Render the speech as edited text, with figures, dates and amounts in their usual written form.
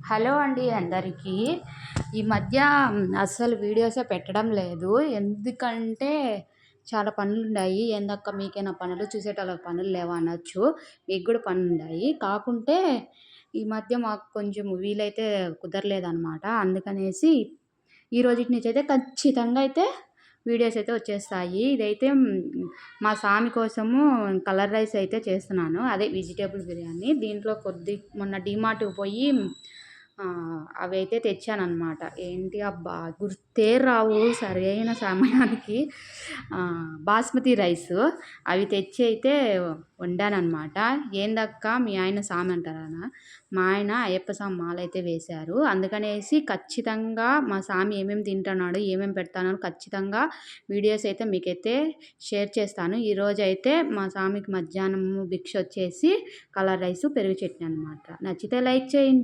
Hello అండి అందరికీ. ఈ మధ్య అస్సలు వీడియోసే పెట్టడం లేదు. ఎందుకంటే చాలా పనులున్నాయి. ఏందక్కా మీకేనా పనులు, చూసేటోళ్ళకి పనులు లేవా అనొచ్చు. మీకు కూడా పనులున్నాయి. కాకుంటే ఈ మధ్య మాకు కొంచెం వీలైతే కుదరలేదనమాట. అందుకనేసి ఈ రోజుటి నుంచి అయితే ఖచ్చితంగా అయితే వీడియోస్ అయితే వచ్చేస్తాయి. ఇదైతే మా సామి కోసము కలర్ రైస్ అయితే చేస్తున్నాను. అదే వెజిటేబుల్ బిర్యానీ. దీంట్లో మొన్న డీమార్ట్‌కి పోయి అవైతే తెచ్చాననమాట. ఏంటి అబ్బా! గుర్తే రావు సరైన సమయానికి. బాస్మతి రైసు అవి తెచ్చి అయితే వండాననమాట. ఏందక్కా మీ ఆయన సామి అంటారా? మా ఆయన అయ్యప్ప స్వామి మాలైతే వేశారు. అందుకనేసి ఖచ్చితంగా మా సామి ఏమేమి తింటున్నాడు, ఏమేమి పెడతానో ఖచ్చితంగా వీడియోస్ అయితే మీకైతే షేర్ చేస్తాను. ఈరోజైతే మా సామికి మధ్యాహ్నం భిక్ష వచ్చేసి కలర్ రైసు, పెరుగు చట్నీ అనమాట. నచ్చితే లైక్ చేయండి.